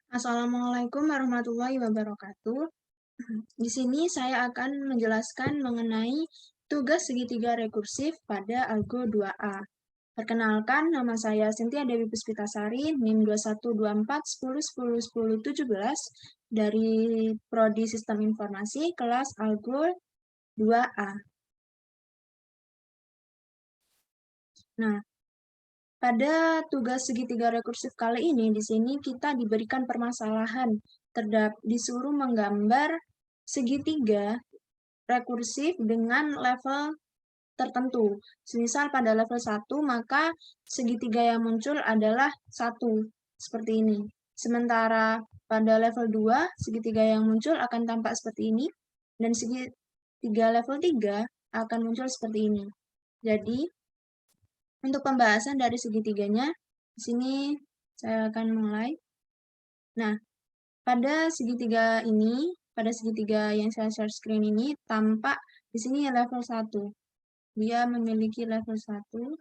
Assalamualaikum warahmatullahi wabarakatuh. Di sini saya akan menjelaskan mengenai tugas segitiga rekursif pada Algo 2A. Perkenalkan, nama saya Cynthia Dewi Puspitasari, NIM 212410101017 dari Prodi Sistem Informasi kelas Algo 2A. Nah, pada tugas segitiga rekursif kali ini, di sini kita diberikan permasalahan, disuruh menggambar segitiga rekursif dengan level tertentu. Semisal pada level 1, maka segitiga yang muncul adalah 1, seperti ini. Sementara pada level 2, segitiga yang muncul akan tampak seperti ini, dan segitiga level 3 akan muncul seperti ini. Jadi, untuk pembahasan dari segitiganya, di sini saya akan mulai. Nah, pada segitiga ini, pada segitiga yang saya share screen ini, tampak di sini level 1. Dia memiliki level 1.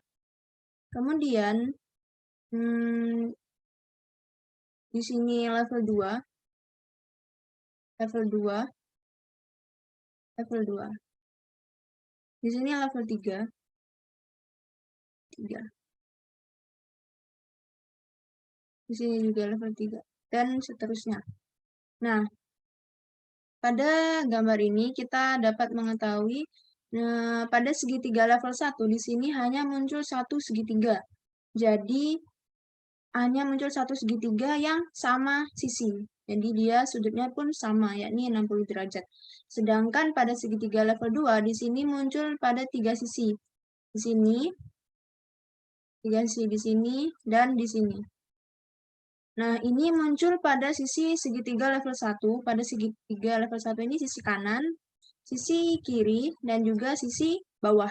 Kemudian, di sini level 2. Level 2. Level 2. Di sini level 3. 3. Di sini juga level 3. Dan seterusnya. Nah, pada gambar ini kita dapat mengetahui pada segitiga level 1 di sini hanya muncul satu segitiga. Jadi hanya muncul satu segitiga yang sama sisi. Jadi dia sudutnya pun sama, yakni 60 derajat. Sedangkan pada segitiga level 2 di sini muncul pada 3 sisi. Di sini 3 sisi, di sini dan di sini. Nah, ini muncul pada sisi segitiga level 1. Pada segitiga level 1 ini sisi kanan, sisi kiri, dan juga sisi bawah.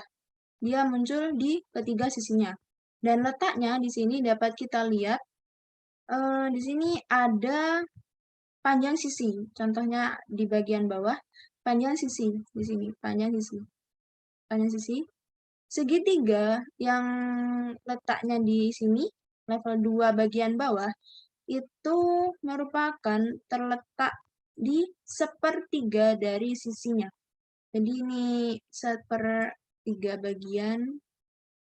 Dia muncul di ketiga sisinya. Dan letaknya di sini dapat kita lihat, di sini ada panjang sisi. Contohnya di bagian bawah, panjang sisi. Di sini, panjang sisi. Panjang sisi. Segitiga yang letaknya di sini, level 2 bagian bawah, itu merupakan terletak di sepertiga dari sisinya. Jadi ini 1/3 bagian,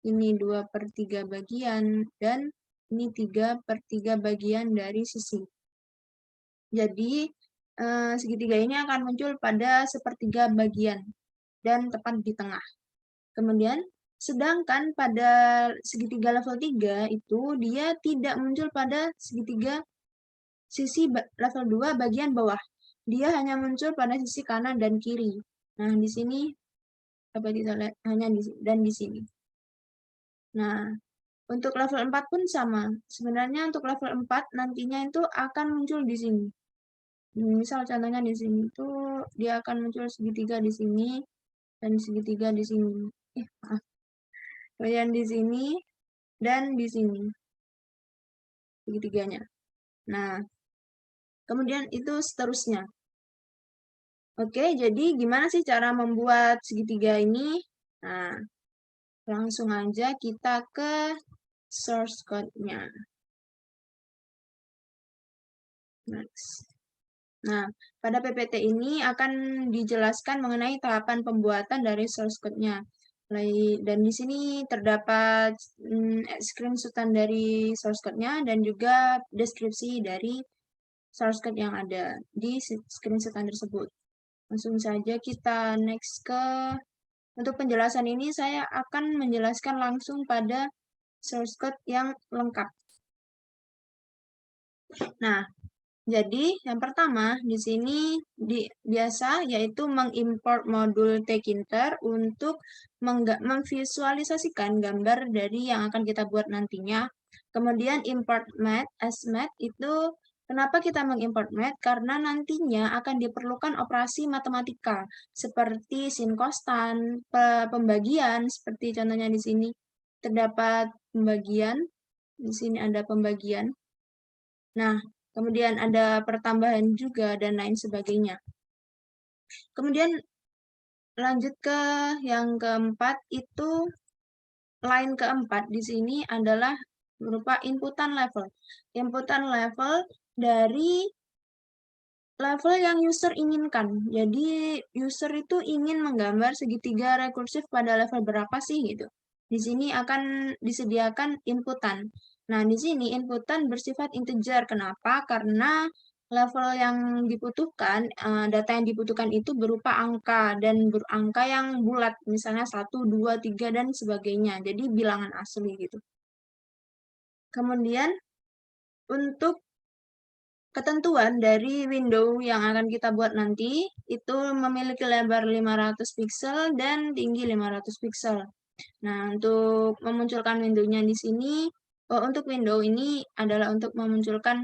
ini 2/3 bagian, dan ini 3/3 bagian dari sisi. Jadi segitiga ini akan muncul pada sepertiga bagian dan tepat di tengah. Kemudian, sedangkan pada segitiga level 3 itu dia tidak muncul pada segitiga sisi level 2 bagian bawah. Dia hanya muncul pada sisi kanan dan kiri. Nah, di sini dapat kita lihat hanya di sini dan di sini. Nah, untuk level 4 pun sama. Sebenarnya untuk level 4 nantinya itu akan muncul di sini. Misal contohnya di sini itu dia akan muncul segitiga di sini dan segitiga di sini. Maaf. Kemudian di sini dan di sini segitiganya. Nah, kemudian itu seterusnya. Oke, jadi gimana sih cara membuat segitiga ini? Nah, langsung aja kita ke source code-nya. Next. Nah, pada PPT ini akan dijelaskan mengenai tahapan pembuatan dari source code-nya. Dan di sini terdapat screenshotan dari source code-nya dan juga deskripsi dari source code yang ada di screenshotan tersebut. Langsung saja kita next ke, untuk penjelasan ini saya akan menjelaskan langsung pada source code yang lengkap. Nah, jadi yang pertama di sini biasa yaitu mengimport modul Tkinter untuk memvisualisasikan gambar dari yang akan kita buat nantinya. Kemudian import math as math itu kenapa kita mengimport math? Karena nantinya akan diperlukan operasi matematika seperti sin kostan, pembagian seperti contohnya di sini terdapat pembagian. Di sini ada pembagian. Nah, kemudian ada pertambahan juga dan lain sebagainya. Kemudian lanjut ke yang keempat itu line keempat di sini adalah berupa inputan level. Inputan level dari level yang user inginkan. Jadi user itu ingin menggambar segitiga rekursif pada level berapa sih gitu. Di sini akan disediakan inputan. Nah, di sini inputan bersifat integer. Kenapa? Karena level yang dibutuhkan, data yang dibutuhkan itu berupa angka dan angka yang bulat, misalnya 1, 2, 3, dan sebagainya. Jadi bilangan asli gitu. Kemudian untuk ketentuan dari window yang akan kita buat nanti itu memiliki lebar 500 pixel dan tinggi 500 pixel. Nah, untuk memunculkan window-nya di sini, untuk window ini adalah untuk memunculkan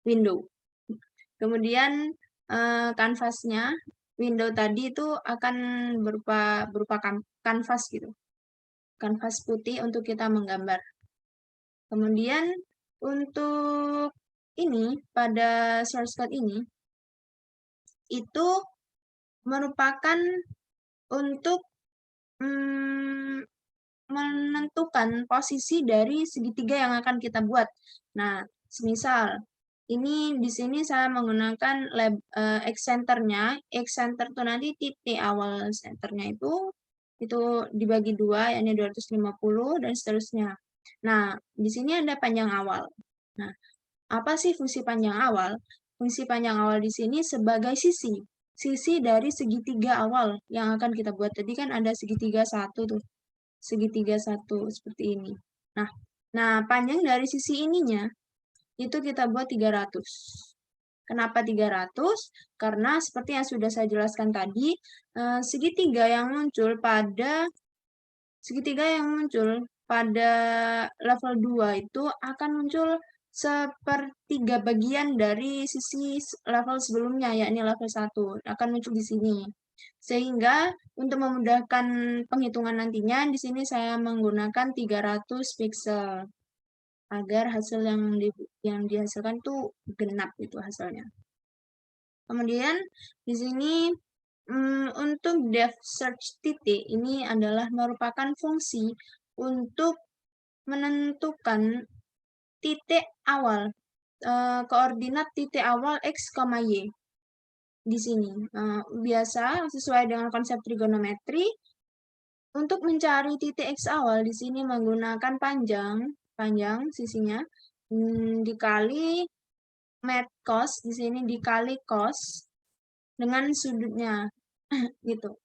window. Kemudian kanvasnya, window tadi itu akan berupa kanvas gitu. Kanvas putih untuk kita menggambar. Kemudian untuk ini, pada source code ini, itu merupakan untuk menentukan posisi dari segitiga yang akan kita buat. Nah, semisal ini di sini saya menggunakan X centernya. X center itu nanti titik awal centernya itu dibagi 2, yakni 250 dan seterusnya. Nah, di sini ada panjang awal. Nah, apa sih fungsi panjang awal? Fungsi panjang awal di sini sebagai sisi dari segitiga awal yang akan kita buat. Tadi kan ada segitiga satu tuh, segitiga satu seperti ini. Nah, panjang dari sisi ininya itu kita buat 300. Kenapa 300? Karena seperti yang sudah saya jelaskan tadi, segitiga yang muncul pada level 2 itu akan muncul sepertiga bagian dari sisi level sebelumnya, yakni level 1. Akan muncul di sini. Sehingga untuk memudahkan penghitungan nantinya, di sini saya menggunakan 300 pixel agar hasil yang dihasilkan itu genap itu hasilnya. Kemudian di sini untuk depth search titik ini adalah merupakan fungsi untuk menentukan titik awal, koordinat titik awal X, Y di sini. Biasa sesuai dengan konsep trigonometri, untuk mencari titik X awal di sini menggunakan panjang sisinya dikali met cos, di sini dikali cos dengan sudutnya gitu.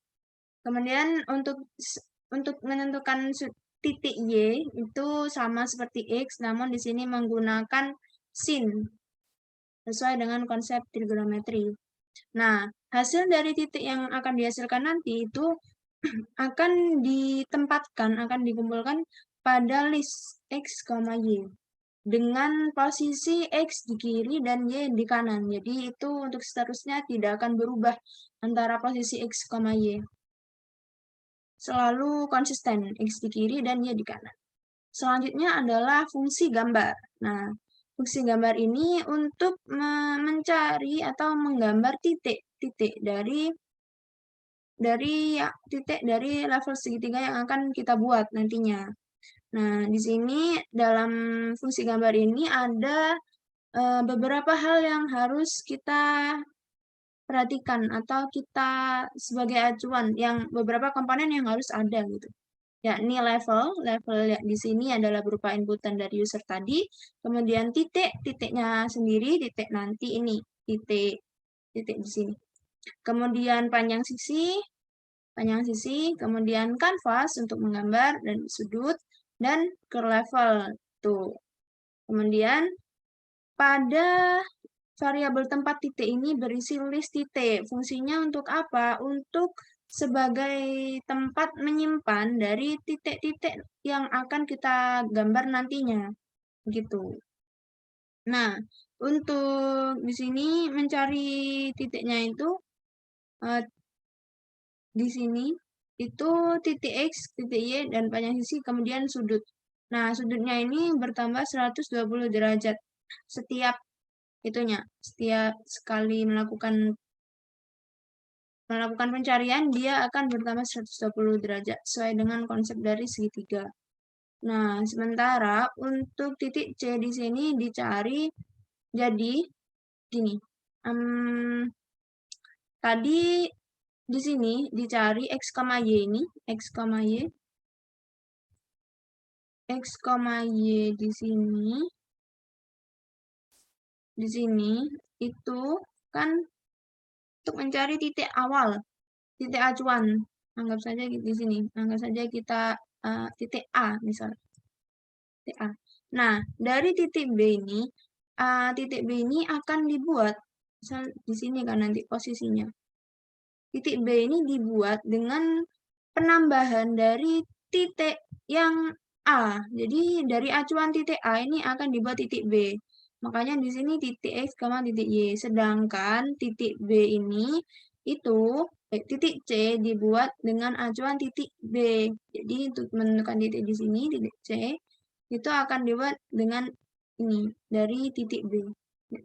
Kemudian untuk menentukan titik Y itu sama seperti X, namun di sini menggunakan sin sesuai dengan konsep trigonometri. Nah, hasil dari titik yang akan dihasilkan nanti itu akan dikumpulkan pada list X, Y dengan posisi X di kiri dan Y di kanan. Jadi itu untuk seterusnya tidak akan berubah antara posisi X, Y. Selalu konsisten X di kiri dan Y di kanan. Selanjutnya adalah fungsi gambar. Nah, fungsi gambar ini untuk mencari atau menggambar titik dari level segitiga yang akan kita buat nantinya. Nah, di sini dalam fungsi gambar ini ada beberapa hal yang harus kita perhatikan atau kita sebagai acuan, yang beberapa komponen yang harus ada gitu. Yakni level di sini adalah berupa inputan dari user tadi, kemudian titiknya sendiri, titik nanti ini, titik di sini. Kemudian panjang sisi, kemudian kanvas untuk menggambar dan sudut, dan curve level tuh. Kemudian pada variabel tempat titik ini berisi list titik. Fungsinya untuk apa? Untuk sebagai tempat menyimpan dari titik-titik yang akan kita gambar nantinya. Gitu. Nah, untuk di sini mencari titiknya itu di sini itu titik X, titik Y, dan panjang sisi, kemudian sudut. Nah, sudutnya ini bertambah 120 derajat setiap sekali melakukan pencarian, dia akan bertambah 120 derajat sesuai dengan konsep dari segitiga. Nah, sementara untuk titik C di sini dicari jadi gini. Tadi di sini dicari X, Y ini, X, Y. X, Y di sini itu kan untuk mencari titik awal, titik acuan. Anggap saja di sini, anggap saja kita titik A misalnya. Titik A. Nah, dari titik B ini akan dibuat misal di sini kan nanti posisinya. Titik B ini dibuat dengan penambahan dari titik yang A. Jadi dari acuan titik A ini akan dibuat titik B. Makanya di sini titik X, titik Y. Sedangkan titik B ini itu titik C dibuat dengan acuan titik B. Jadi untuk menentukan titik di sini, titik C, itu akan dibuat dengan ini, dari titik B.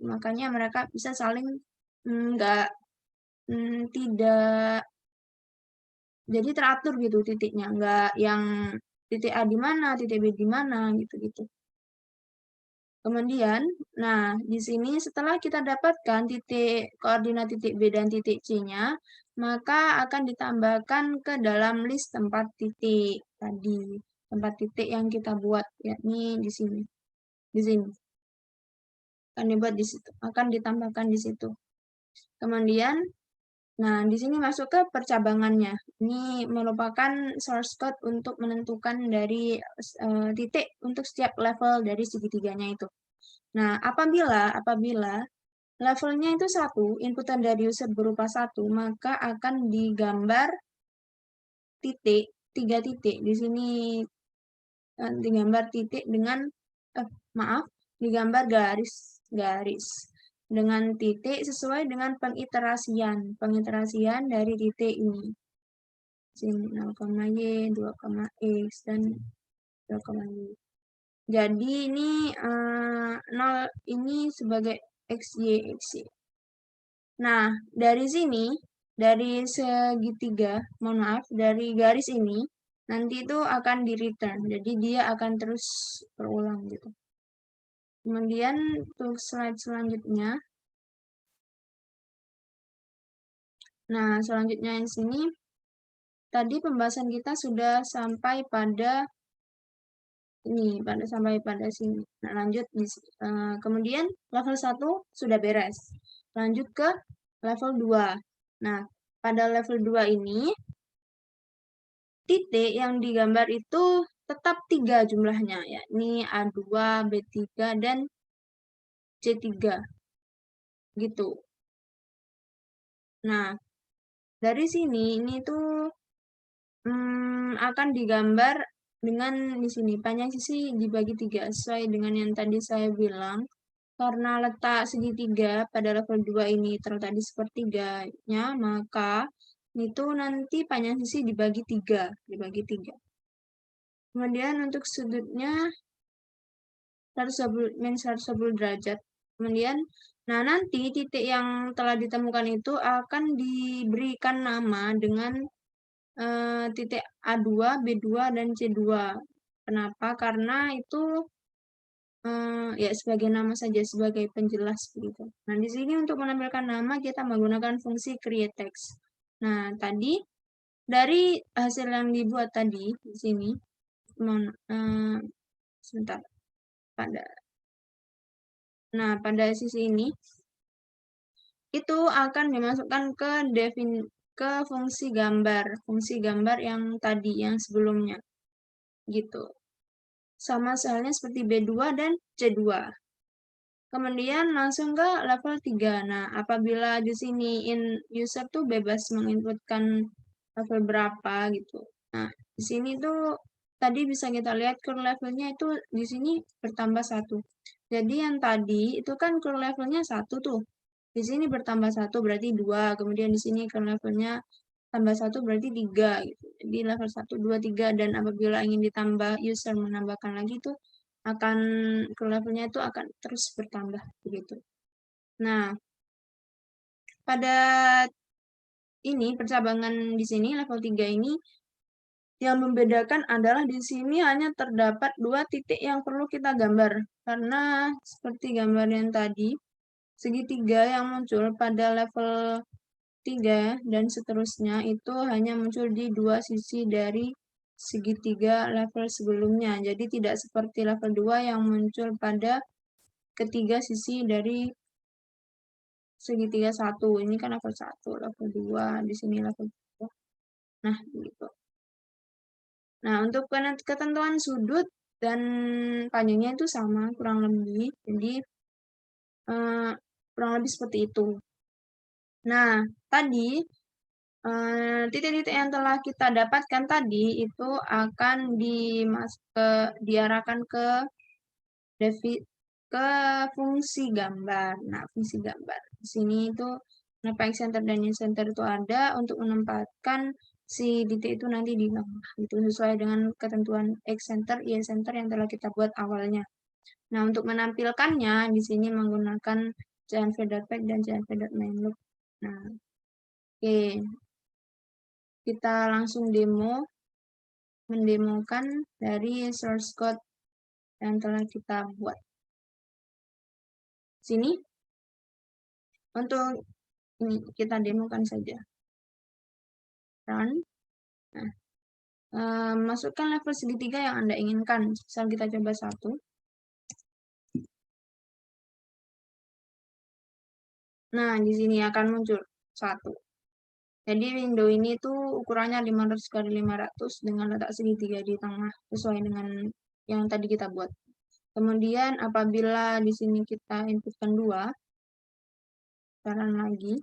Makanya mereka bisa saling tidak jadi teratur gitu titiknya, nggak yang titik A di mana, titik B di mana, gitu-gitu. Kemudian, nah di sini setelah kita dapatkan titik koordinat titik B dan titik C-nya, maka akan ditambahkan ke dalam list tempat titik tadi, tempat titik yang kita buat, yakni di sini, akan dibuat di situ, akan ditambahkan di situ. Kemudian, nah, di sini masuk ke percabangannya. Ini merupakan source code untuk menentukan dari titik untuk setiap level dari segitiganya itu. Nah, apabila levelnya itu 1, inputan dari user berupa 1, maka akan digambar titik, 3 titik. Di sini digambar titik dengan, digambar garis dengan titik sesuai dengan pengiterasian dari titik ini. Sini 0,y, 2,x, dan 2,y. Jadi ini 0 ini sebagai xy, xy. Nah, dari sini, dari segitiga, mohon maaf, dari garis ini, nanti itu akan di return. Jadi dia akan terus berulang gitu. Kemudian untuk slide selanjutnya, nah selanjutnya yang sini, tadi pembahasan kita sudah sampai pada ini, sampai pada sini. Nah, lanjut kemudian level 1 sudah beres. Lanjut ke level 2. Nah, pada level 2 ini titik yang digambar itu tetap 3 jumlahnya, yakni A2, B3, dan C3. Gitu. Nah, dari sini ini tuh akan digambar dengan di sini panjang sisi dibagi 3 sesuai dengan yang tadi saya bilang. Karena letak segitiga pada level 2 ini terletak di sepertiganya, maka itu nanti panjang sisi dibagi 3. Kemudian untuk sudutnya 120 derajat. Kemudian, nah nanti titik yang telah ditemukan itu akan diberikan nama dengan titik A2, B2, dan C2. Kenapa? Karena itu ya sebagai nama saja, sebagai penjelas begitu. Nah, di sini untuk menampilkan nama kita menggunakan fungsi create text. Nah, tadi dari hasil yang dibuat tadi di sini, sebentar, pada sisi ini itu akan dimasukkan ke fungsi gambar yang tadi, yang sebelumnya, gitu. Sama halnya seperti B2 dan C2. Kemudian langsung ke level 3. Nah, apabila di sini user tuh bebas menginputkan level berapa gitu. Nah, di sini tuh tadi bisa kita lihat curve levelnya itu di sini bertambah 1. Jadi yang tadi itu kan curve levelnya 1 tuh. Di sini bertambah 1 berarti 2. Kemudian di sini curve levelnya tambah 1 berarti 3 gitu. Jadi level 1, 2, 3, dan apabila ingin ditambah user menambahkan lagi tuh akan ke levelnya itu akan terus bertambah begitu. Nah, pada ini percabangan di sini level 3 ini Yang membedakan adalah di sini hanya terdapat 2 titik yang perlu kita gambar. Karena seperti gambar yang tadi, segitiga yang muncul pada level 3 dan seterusnya itu hanya muncul di 2 sisi dari segitiga level sebelumnya. Jadi tidak seperti level 2 yang muncul pada ketiga sisi dari segitiga 1. Ini kan level 1, level 2, di sini level 3. Nah, gitu. Nah, untuk ketentuan sudut dan panjangnya itu sama, kurang lebih. Jadi, kurang lebih seperti itu. Nah, tadi, titik-titik yang telah kita dapatkan tadi itu akan diarahkan ke fungsi gambar. Nah, fungsi gambar. Di sini itu kenapa X-center dan Y-center itu ada untuk menempatkan si titik itu nanti di tengah. Itu sesuai dengan ketentuan X-center, Y-center yang telah kita buat awalnya. Nah, untuk menampilkannya di sini menggunakan JNV.Pack dan JNV.Mainloop. Nah, oke. Kita langsung mendemokan dari source code yang telah kita buat. Sini untuk ini kita demokan saja. Run. Nah, masukkan level segitiga yang Anda inginkan. Misal kita coba 1. Nah, di sini akan muncul 1. Jadi window ini tuh ukurannya 500 x 500 dengan letak segitiga di tengah sesuai dengan yang tadi kita buat. Kemudian apabila di sini kita inputkan 2, saran lagi.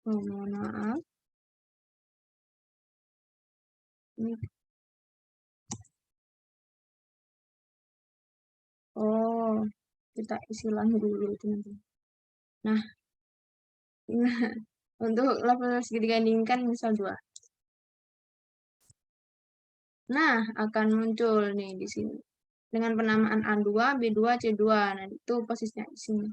Oh, mohon maaf. Ini. Oh, kita isi ulang dulu teman-teman. Nah, untuk level segitiga yang diinginkan misal 2. Nah, akan muncul nih di sini. Dengan penamaan A2, B2, C2. Nah, itu posisinya di sini.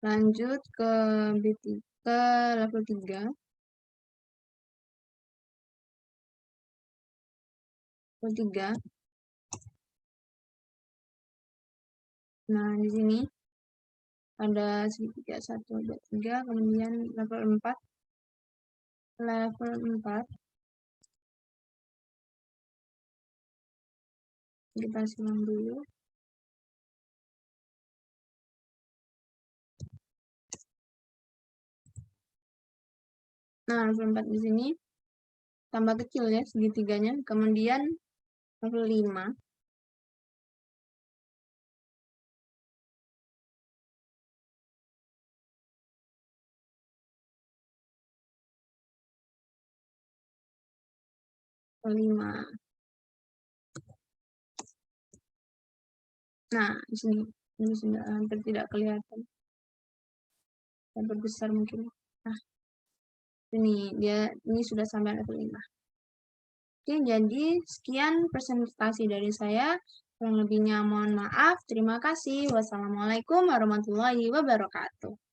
Lanjut ke B3, ke level 3. Level 3. Nah, di sini ada segitiga 1, 2, 3. Kemudian level 4. Level 4. Kita silang dulu. Nah, level 4 di sini tambah kecil ya segitiganya. Kemudian level 5. Level 5. Nah, di sini ini sudah hampir tidak kelihatan. Hampir besar mungkin. Nah, ini sudah sampai level 5. Oke, jadi sekian presentasi dari saya. Kurang lebihnya mohon maaf. Terima kasih. Wassalamualaikum warahmatullahi wabarakatuh.